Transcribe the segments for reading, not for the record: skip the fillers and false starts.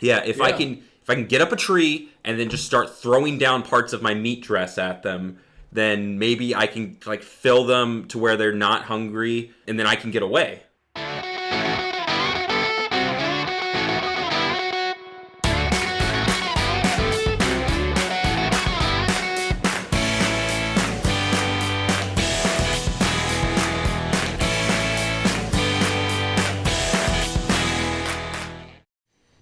Yeah, if I can get up a tree and then just start throwing down parts of my meat dress at them, then maybe I can like fill them to where they're not hungry, and then I can get away.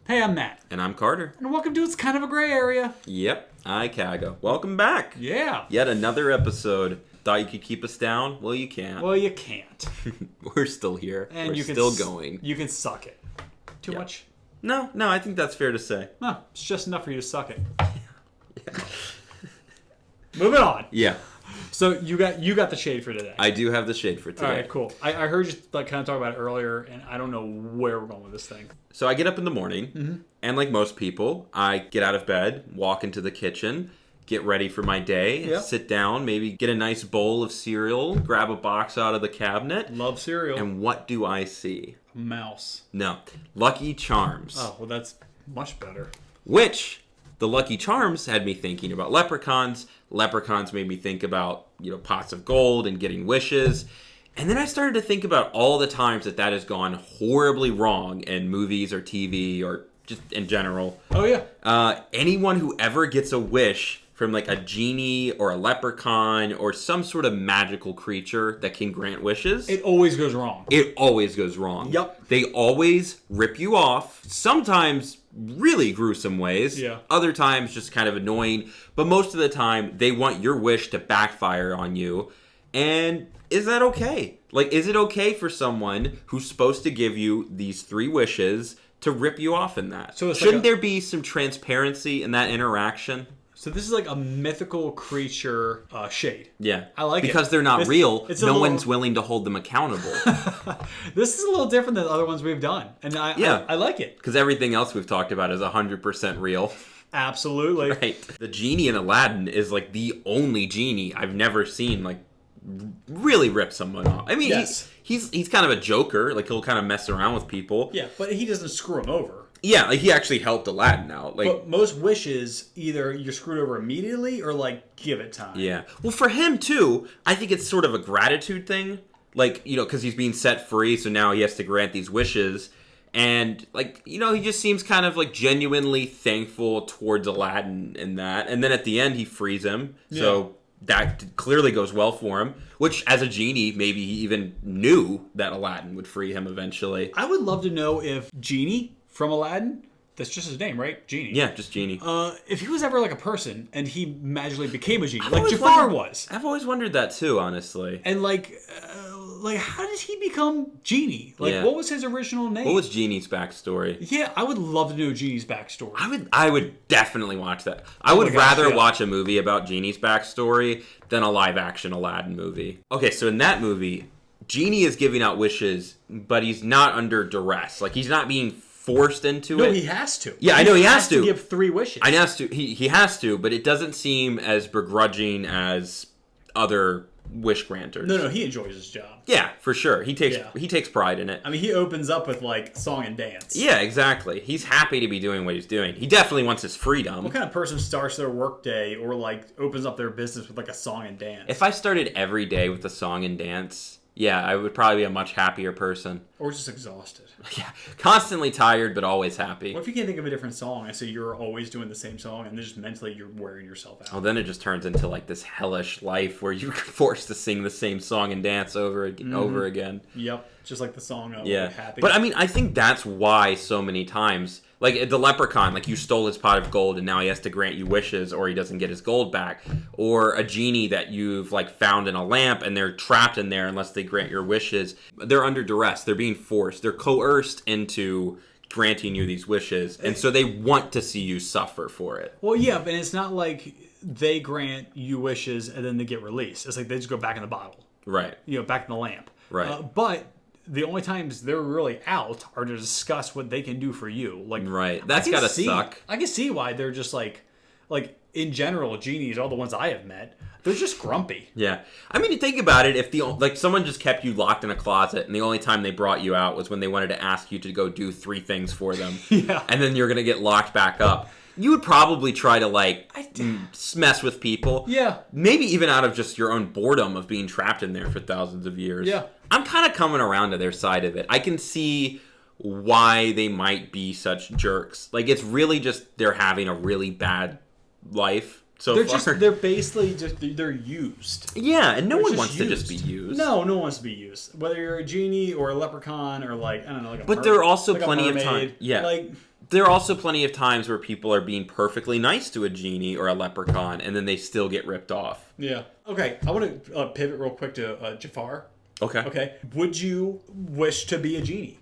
Hey, I'm Matt. And I'm Carter. And welcome to It's Kind of a Gray Area. Yep, IKAGA. Welcome back. Yeah. Yet another episode. Thought you could keep us down? Well, you can't. Well, you can't. We're still here. And We're still going. You can suck it. Too much? No, I think that's fair to say. No, it's just enough for you to suck it. Yeah. Moving on. Yeah. So you got the shade for today. I do have the shade for today. All right, cool. I heard you like kind of talk about it earlier, and I don't know where we're going with this thing. So I get up in the morning, and like most people, I get out of bed, walk into the kitchen, get ready for my day, sit down, maybe get a nice bowl of cereal, grab a box out of the cabinet. Love cereal. And what do I see? A mouse. No. Lucky Charms. Oh, well, that's much better. Which, the Lucky Charms had me thinking about leprechauns. Leprechauns made me think about, pots of gold and getting wishes. And then I started to think about all the times that has gone horribly wrong in movies or TV or just in general. Oh, yeah. Anyone who ever gets a wish from like a genie or a leprechaun or some sort of magical creature that can grant wishes. It always goes wrong. It always goes wrong. Yep. They always rip you off. Sometimes really gruesome ways. Yeah. Other times just kind of annoying. But most of the time, they want your wish to backfire on you. And is that okay? Like, is it okay for someone who's supposed to give you these 3 wishes to rip you off in that? So shouldn't there be some transparency in that interaction? So this is like a mythical creature shade. Yeah. I like because they're not real, no one's willing to hold them accountable. This is a little different than the other ones we've done. And I like it. Because everything else we've talked about is 100% real. Absolutely. Right. The genie in Aladdin is like the only genie I've never seen like really rip someone off. I mean, yes. he's kind of a joker. Like, he'll kind of mess around with people. Yeah, but he doesn't screw them over. Yeah, like he actually helped Aladdin out. Like, but most wishes, either you're screwed over immediately or like give it time. Yeah. Well, for him too, I think it's sort of a gratitude thing. Like, because he's being set free, so now he has to grant these wishes. And, like, he just seems kind of, like, genuinely thankful towards Aladdin in that. And then at the end, he frees him. Yeah. So that clearly goes well for him. Which, as a genie, maybe he even knew that Aladdin would free him eventually. I would love to know if Genie from Aladdin, that's just his name, right? Genie. Yeah, just Genie. If he was ever, like, a person and he magically became a genie, like Jafar was. I've always wondered that, too, honestly. And, like, how did he become Genie? Like, what was his original name? What was Genie's backstory? Yeah, I would love to know Genie's backstory. I would definitely watch that. I would rather watch a movie about Genie's backstory than a live-action Aladdin movie. Okay, so in that movie, Genie is giving out wishes, but he's not under duress. Like, he's not being forced into it. No, he has to. Yeah, I know he has to. Give 3 wishes. I has to. He has to, but it doesn't seem as begrudging as other wish granters. No, he enjoys his job. Yeah, for sure. He takes pride in it. I mean, he opens up with like song and dance. Yeah, exactly. He's happy to be doing what he's doing. He definitely wants his freedom. What kind of person starts their workday or like opens up their business with like a song and dance? If I started every day with a song and dance, yeah, I would probably be a much happier person. Or just exhausted. Yeah, constantly tired, but always happy. What if you can't think of a different song? I say you're always doing the same song, and then just mentally you're wearing yourself out. Well, then it just turns into like this hellish life where you're forced to sing the same song and dance over again. Yep, just like the song of Happy. But I mean, I think that's why so many times, like the leprechaun, like you stole his pot of gold and now he has to grant you wishes or he doesn't get his gold back. Or a genie that you've like found in a lamp and they're trapped in there unless they grant your wishes. They're under duress. They're being forced. They're coerced into granting you these wishes. And so they want to see you suffer for it. Well, yeah, but it's not like they grant you wishes and then they get released. It's like they just go back in the bottle. Right. Back in the lamp. Right. But the only times they're really out are to discuss what they can do for you. Like, right. That's gotta suck. I can see why they're just like like in general, genies, all the ones I have met, they're just grumpy. Yeah. I mean, you think about it, if someone just kept you locked in a closet and the only time they brought you out was when they wanted to ask you to go do 3 things for them. Yeah. And then you're going to get locked back up. You would probably try to, mess with people. Yeah. Maybe even out of just your own boredom of being trapped in there for thousands of years. Yeah. I'm kind of coming around to their side of it. I can see why they might be such jerks. Like, it's really just they're having a really bad life so far. They're basically they're used. Yeah, and no They're one just wants to just used. be used. No one wants to be used. Whether you're a genie or a leprechaun or I don't know, But there are also like plenty of time. Yeah. There are also plenty of times where people are being perfectly nice to a genie or a leprechaun, and then they still get ripped off. Yeah. Okay, I want to pivot real quick to Jafar. Okay. Okay. Would you wish to be a genie?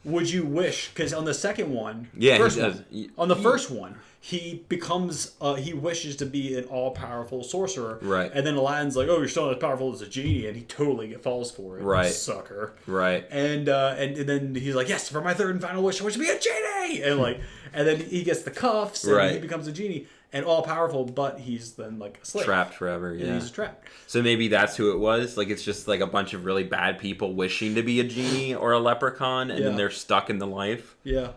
Would you wish? Because on the second one, on the first one, he becomes, he wishes to be an all-powerful sorcerer. Right. And then Aladdin's like, oh, you're still not as powerful as a genie, and he totally falls for it. Right. Sucker. Right. And then he's like, yes, for my third and final wish, I wish to be a genie! And then he gets the cuffs, and he becomes a genie. And all-powerful, but he's then like a slave. Trapped forever, yeah. And he's trapped. So maybe that's who it was? Like, it's just like a bunch of really bad people wishing to be a genie or a leprechaun, and then they're stuck in the life? Yeah.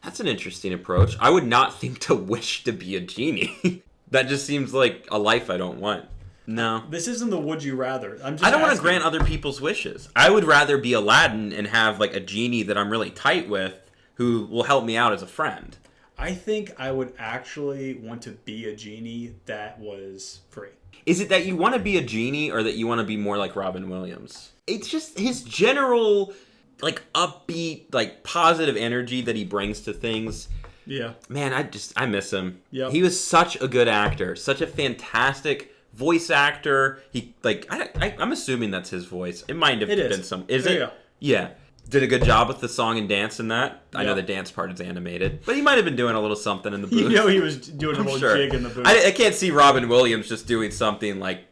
That's an interesting approach. I would not think to wish to be a genie. That just seems like a life I don't want. No. This isn't the would you rather. I don't want to grant other people's wishes. I would rather be Aladdin and have like a genie that I'm really tight with who will help me out as a friend. I think I would actually want to be a genie that was free. Is it that you want to be a genie or that you want to be more like Robin Williams? It's just his general, like, upbeat, like, positive energy that he brings to things. Yeah. Man, I miss him. Yep. He was such a good actor. Such a fantastic voice actor. He, like, I'm assuming that's his voice. It might have been some. Is it? Yeah. Did a good job with the song and dance in that. I know the dance part is animated, but he might have been doing a little something in the booth. He was doing a little jig in the booth. I can't see Robin Williams just doing something like,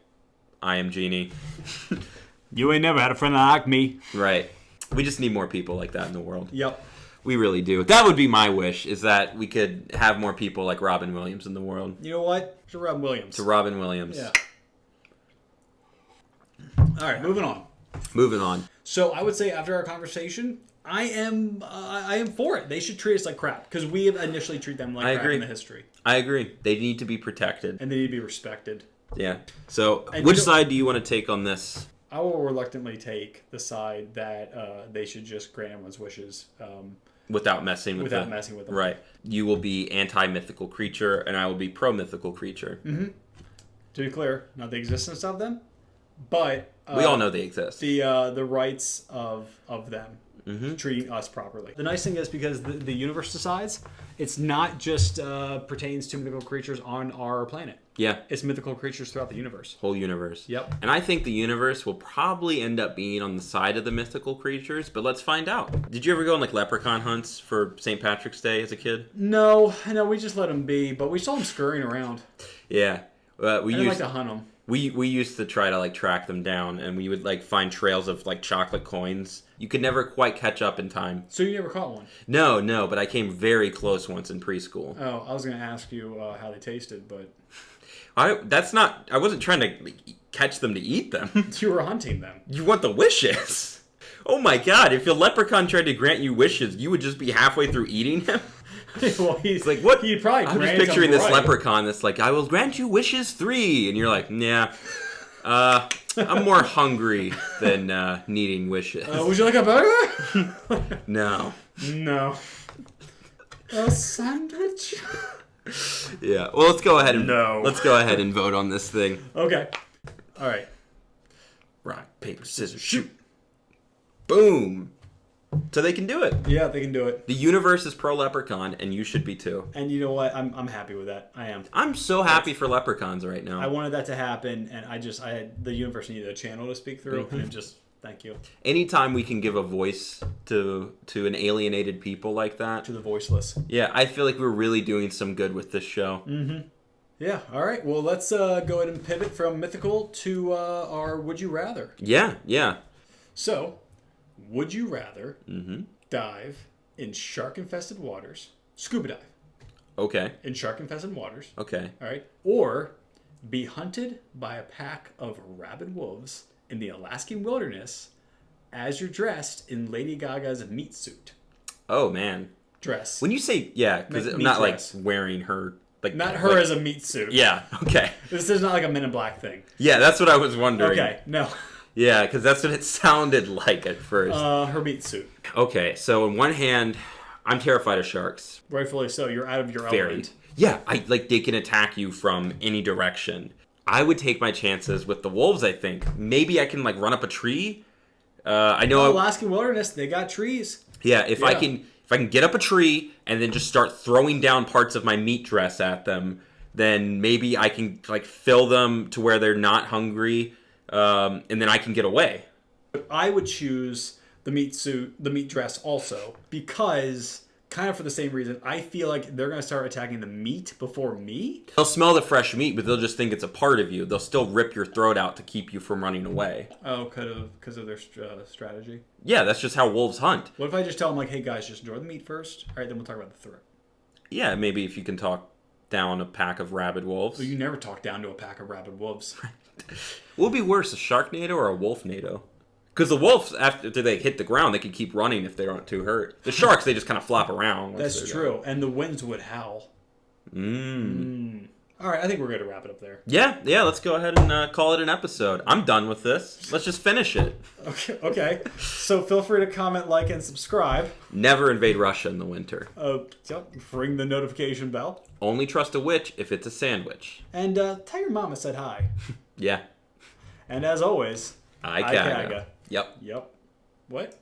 I am Genie. You ain't never had a friend like me. Right. We just need more people like that in the world. Yep. We really do. That would be my wish, is that we could have more people like Robin Williams in the world. You know what? To Robin Williams. To Robin Williams. Yeah. All right, moving on. Moving on. So I would say after our conversation, I am for it. They should treat us like crap because we have initially treated them like crap in the history. I agree. They need to be protected. And they need to be respected. Yeah. So which side do you want to take on this? I will reluctantly take the side that they should just grant everyone's wishes. Without messing with them. Right. You will be anti-mythical creature, and I will be pro-mythical creature. Mm-hmm. To be clear, not the existence of them, but we all know they exist. The rights of them treating us properly. The nice thing is because the universe decides, it's not just pertains to mythical creatures on our planet. Yeah. It's mythical creatures throughout the universe. Whole universe. Yep. And I think the universe will probably end up being on the side of the mythical creatures, but let's find out. Did you ever go on like leprechaun hunts for St. Patrick's Day as a kid? No, we just let them be, but we saw them scurrying around. Yeah. We used like to hunt them. We used to try to like track them down, and we would like find trails of like chocolate coins. You could never quite catch up in time. So you never caught one? No, but I came very close once in preschool. Oh, I was going to ask you how they tasted, but I wasn't trying to catch them to eat them. You were hunting them. You want the wishes. Oh my god, if a leprechaun tried to grant you wishes, you would just be halfway through eating him? Well, he's like, what? He'd probably I'm just picturing this leprechaun that's like, I will grant you wishes 3. And you're like, nah. I'm more hungry than needing wishes. Would you like a burger? No. A sandwich? Yeah. Well, let's go ahead and vote on this thing. Okay. All right. Rock, paper, scissors, shoot. Boom. So they can do it. Yeah, they can do it. The universe is pro leprechaun, and you should be too. And you know what? I'm happy with that. I am. I'm so happy for leprechauns right now. I wanted that to happen, and the universe needed a channel to speak through, and thank you. Anytime we can give a voice to an alienated people like that. To the voiceless. Yeah, I feel like we're really doing some good with this show. Mm-hmm. Yeah, all right. Well, let's go ahead and pivot from Mythical to our Would You Rather. Yeah. So, would you rather dive in shark-infested waters, scuba dive, Okay. In shark-infested waters. Okay. All right. Or be hunted by a pack of rabid wolves in the Alaskan wilderness as you're dressed in Lady Gaga's meat suit. Oh, man. Dress. When you say, because I'm not dress. like wearing her. Like, not her as a meat suit. Yeah, okay. This is not like a Men in Black thing. Yeah, that's what I was wondering. Okay, no. Yeah, because that's what it sounded like at first. Her meat suit. Okay, so on one hand, I'm terrified of sharks. Rightfully so. You're out of your Very. element. Yeah, they can attack you from any direction. I would take my chances with the wolves, I think. Maybe I can, run up a tree. I know... Alaskan wilderness, they got trees. Yeah, if I can get up a tree and then just start throwing down parts of my meat dress at them, then maybe I can, fill them to where they're not hungry, and then I can get away. I would choose the meat suit, the meat dress also, because... kind of for the same reason, I feel like they're going to start attacking the meat before me. They'll smell the fresh meat, but they'll just think it's a part of you. They'll still rip your throat out to keep you from running away. Oh, because of their strategy? Yeah, that's just how wolves hunt. What if I just tell them, hey guys, just enjoy the meat first? All right, then we'll talk about the throat. Yeah, maybe if you can talk down a pack of rabid wolves. Well, you never talk down to a pack of rabid wolves. What would be worse, a Sharknado or a Wolfnado? Because the wolves, after they hit the ground, they can keep running if they aren't too hurt. The sharks, they just kind of flop around. That's true. And the winds would howl. All right, I think we're going to wrap it up there. Yeah, let's go ahead and call it an episode. I'm done with this. Let's just finish it. Okay. So feel free to comment, like, and subscribe. Never invade Russia in the winter. Ring the notification bell. Only trust a witch if it's a sandwich. And tell your mama said hi. Yeah. And as always... IKAGA. Yep. What?